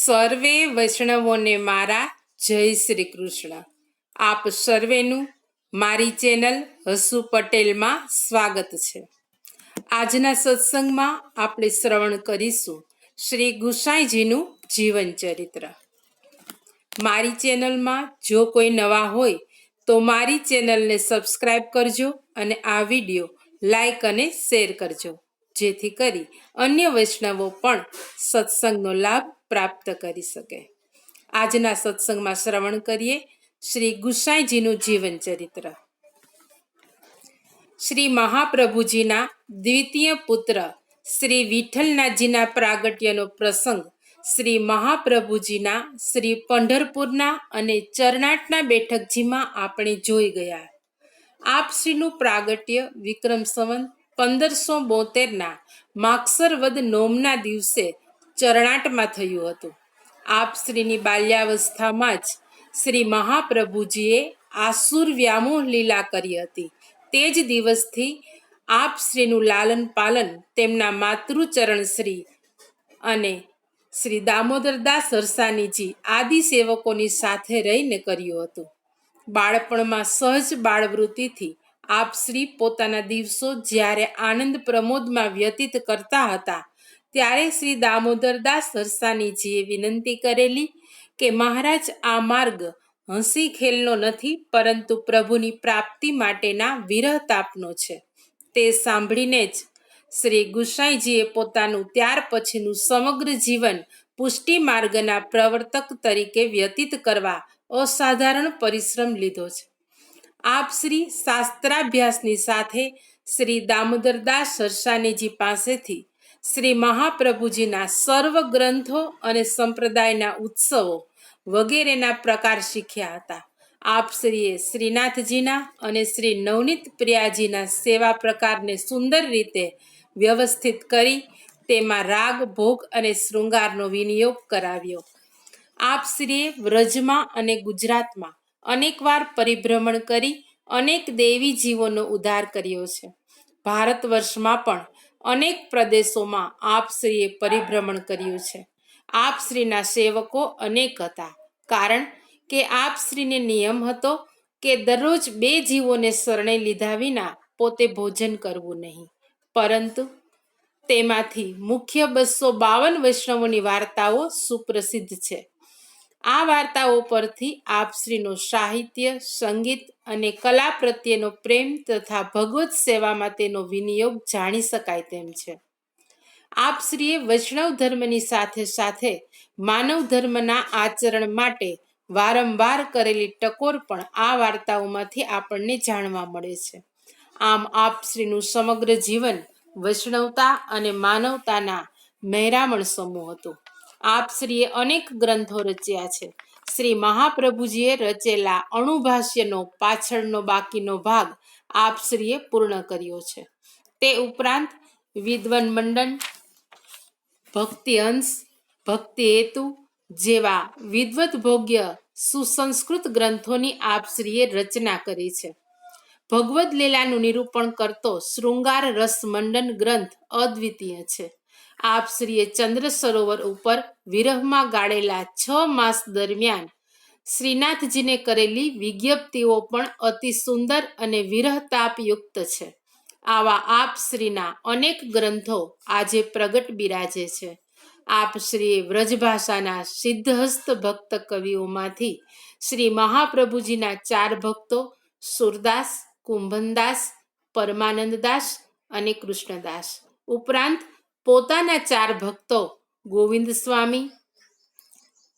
સર્વે વૈષ્ણવોને મારા જય શ્રી કૃષ્ણ. આપ સર્વેનું મારી ચેનલ હસુ પટેલમાં સ્વાગત છે. આજના સત્સંગમાં આપણે શ્રવણ કરીશું શ્રી ગુસાઈજીનું જીવન ચરિત્ર. મારી ચેનલમાં જો કોઈ નવા હોય તો મારી ચેનલને સબસ્ક્રાઈબ કરજો અને આ વિડીયો લાઈક અને શેર કરજો, જેથી કરી અન્ય વૈષ્ણવો પણ સત્સંગનો લાભ પ્રાપ્ત કરી શકે. આજના સત્સંગમાં શ્રવણ કરીએ શ્રી ગુસાઈજીનું જીવન ચરિત્ર. શ્રી મહાપ્રભુજીના દ્વિતીય પુત્ર શ્રી વિઠ્ઠલનાથજીના પ્રાગટ્યનો પ્રસંગ શ્રી મહાપ્રભુજીના શ્રી પંઢરપુરના અને ચરણાટના બેઠકજીમાં આપણે જોઈ ગયા. આપશ્રીનું પ્રાગટ્ય વિક્રમ સંવત 1572ના માગસર વદ નોમના દિવસે ચરણાટમાં થયું હતું. આપશ્રીની બાલ્યાવસ્થામાં જ શ્રી મહાપ્રભુજીએ આસુર વ્યામોહ લીલા કરી હતી. તે જ દિવસથી આપશ્રીનું લાલન પાલન તેમના માતૃચરણ શ્રી અને શ્રી દામોદરદાસ હરસાનીજી આદિ સેવકોની સાથે રહીને કર્યું હતું. બાળપણમાં સહજ બાળવૃત્તિથી આપશ્રી પોતાના દિવસો જ્યારે આનંદ પ્રમોદમાં વ્યતીત કરતા હતા ત્યારે શ્રી દામોદરદાસ હરસાનીજીએ વિનંતી કરેલી કે મહારાજ, આ માર્ગ હસી ખેલનો નથી, પરંતુ પ્રભુની પ્રાપ્તિ માટેના વિરહતાપનો છે. તે સાંભળીને જ શ્રી ગુસાઈજીએ પોતાનું ત્યાર પછીનું સમગ્ર જીવન પુષ્ટિ માર્ગના પ્રવર્તક તરીકે વ્યતીત કરવા અસાધારણ પરિશ્રમ લીધો છે. આપશ્રી શાસ્ત્રાભ્યાસની સાથે શ્રી દામોદરદાસ હરસાનીજી પાસેથી શ્રી મહાપ્રભુજીના સર્વ ગ્રંથો અને સંપ્રદાયના ઉત્સવો વગેરેના પ્રકાર શીખ્યા હતા. આપશ્રીએ શ્રીનાથજીના અને શ્રી નવનીત પ્રિયાજીના સેવા પ્રકારને સુંદર રીતે વ્યવસ્થિત કરી તેમાં રાગ, ભોગ અને શૃંગારનો વિનિયોગ કરાવ્યો. આપશ્રીએ વ્રજમાં અને ગુજરાતમાં અનેકવાર પરિભ્રમણ કરી અનેક દેવી જીવોનો ઉદ્ધાર કર્યો છે. ભારત વર્ષમાં પણ અનેક પ્રદેશોમાં આપશ્રીએ પરિભ્રમણ કર્યું છે. આપશ્રીના સેવકો અનેક હતા, કારણ કે આપશ્રીને નિયમ હતો કે દરરોજ 2 જીવોને શરણે લીધા વિના પોતે ભોજન કરવું નહીં. પરંતુ તેમાંથી મુખ્ય 252 વૈષ્ણવોની વાર્તાઓ સુપ્રસિદ્ધ છે. આ વાર્તાઓ પરથી આપશ્રીનો સાહિત્ય, સંગીત અને કલા પ્રત્યેનો પ્રેમ તથા ભગવત સેવામાં તેનો વિનિયોગ જાણી શકાય તેમ છે. આપશ્રીએ વૈષ્ણવ ધર્મની સાથે સાથે માનવ ધર્મના આચરણ માટે વારંવાર કરેલી ટકોર પણ આ વાર્તાઓમાંથી આપણને જાણવા મળે છે. આમ આપશ્રીનું સમગ્ર જીવન વૈષ્ણવતા અને માનવતાના મહેરામણ સમૂહ હતું. આપશ્રીએ અનેક ગ્રંથો રચ્યા છે. શ્રી મહાપ્રભુજીએ રચેલા અણુભાષ્યનો પાછળનો બાકીનો ભાગ આપશ્રીએ પૂર્ણ કર્યો છે. તે ઉપરાંત વિદ્વન મંડન, ભક્તિહંસ, ભક્તિહેતુ જેવા વિદ્વત ભોગ્ય સુસંસ્કૃત ગ્રંથોની આપશ્રીએ રચના કરી છે. ભગવદ લીલાનું નિરૂપણ કરતો શૃંગાર રસ મંડન ગ્રંથ અદ્વિતીય છે. આપશ્રીએ ચંદ્ર સરોવર ઉપર વિરહમાં ગાળેલા 6 માસ દરમિયાન શ્રીનાથજીને કરેલી વિજ્ઞપ્તિઓ પણ અતિ સુંદર અને વિરહતાપયુક્ત છે. આવા આપશ્રીના અનેક ગ્રંથો આજે પ્રગટ બિરાજે છે. આપશ્રીએ વ્રજભાષાના સિદ્ધહસ્ત ભક્ત કવિઓમાંથી શ્રી મહાપ્રભુજીના 4 ભક્તો સુરદાસ, કુંભનદાસ, પરમાનંદદાસ અને કૃષ્ણદાસ ઉપરાંત પોતાના 4 ભક્તો ગોવિંદ સ્વામી,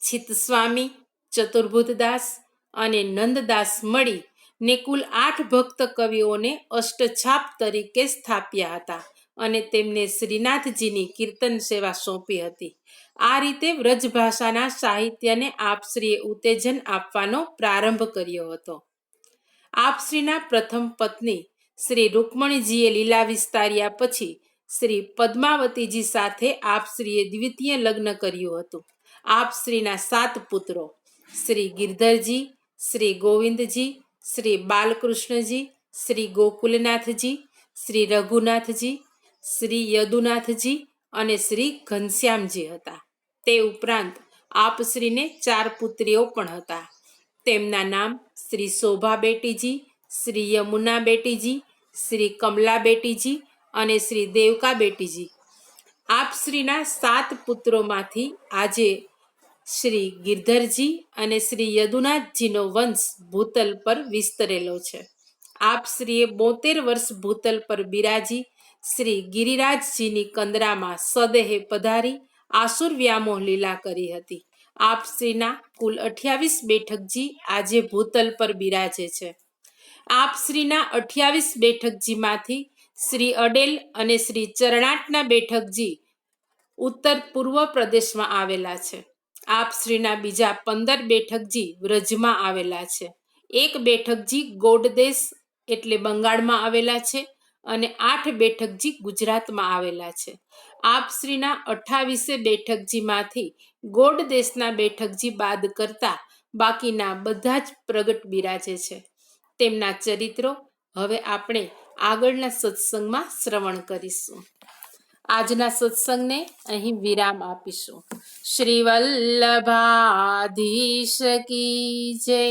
ચિત્તસ્વામી, ચતુર્ભુતદાસ અને નંદદાસ મળીને કુલ 8 ભક્ત કવિઓને અષ્ટછાપ તરીકે સ્થાપ્યા હતા અને તેમને શ્રીનાથજીની કીર્તન સેવા સોંપી હતી. આ રીતે વ્રજભાષાના સાહિત્યને આપશ્રીએ ઉત્તેજન આપવાનો પ્રારંભ કર્યો હતો. આપશ્રીના પ્રથમ પત્ની શ્રી રૂકમણીજીએ લીલા વિસ્તાર્યા પછી શ્રી પદ્માવતીજી સાથે આપશ્રીએ દ્વિતીય લગ્ન કર્યું હતું. આપશ્રીના 7 પુત્રો શ્રી ગિરધરજી, શ્રી ગોવિંદજી, શ્રી બાલકૃષ્ણજી, શ્રી ગોકુલનાથજી, શ્રી રઘુનાથજી, શ્રી યદુનાથજી અને શ્રી ઘનશ્યામજી હતા. તે ઉપરાંત આપશ્રીને 4 પુત્રીઓ પણ હતા. તેમના નામ શ્રી શોભા બેટીજી, શ્રી યમુના બેટીજી, શ્રી કમલા બેટીજી અને શ્રી દેવકા બેટીજી. આપશ્રીના 7 પુત્રોમાંથી આજે શ્રી ગિરધરજી અને શ્રી યદુનાથજીનો વંશ ભૂતલ પર વિસ્તરેલો છે. આપશ્રીએ 72 વર્ષ ભૂતલ પર બિરાજી શ્રી ગિરિરાજજીની કંદરામાં સદેહે પધારી આસુર વ્યામોહ લીલા કરી હતી. આપશ્રીના કુલ 28 બેઠકજી આજે ભૂતલ પર બિરાજે છે. આપશ્રીના 28 બેઠકજીમાંથી શ્રી અડેલ અને શ્રી ચરણાટના બેઠકજી ઉત્તર પૂર્વ પ્રદેશમાં આવેલા છે. આપશ્રીના બીજા 15 બેઠકજી વ્રજમાં આવેલા છે. એક બેઠકજી ગોડદેશ એટલે બંગાળમાં આવેલા છે અને 8 બેઠકજી ગુજરાતમાં આવેલા છે. આપશ્રીના 28 બેઠકજીમાંથી ગોડ દેશના બેઠકજી બાદ કરતા બાકીના બધા જ પ્રગટ બિરાજે છે. તેમના ચરિત્રો હવે આપણે આગળના સત્સંગમાં શ્રવણ કરીશું. આજના સત્સંગને અહીં વિરામ આપીશું. શ્રી વલ્લભાધીશ કી જય.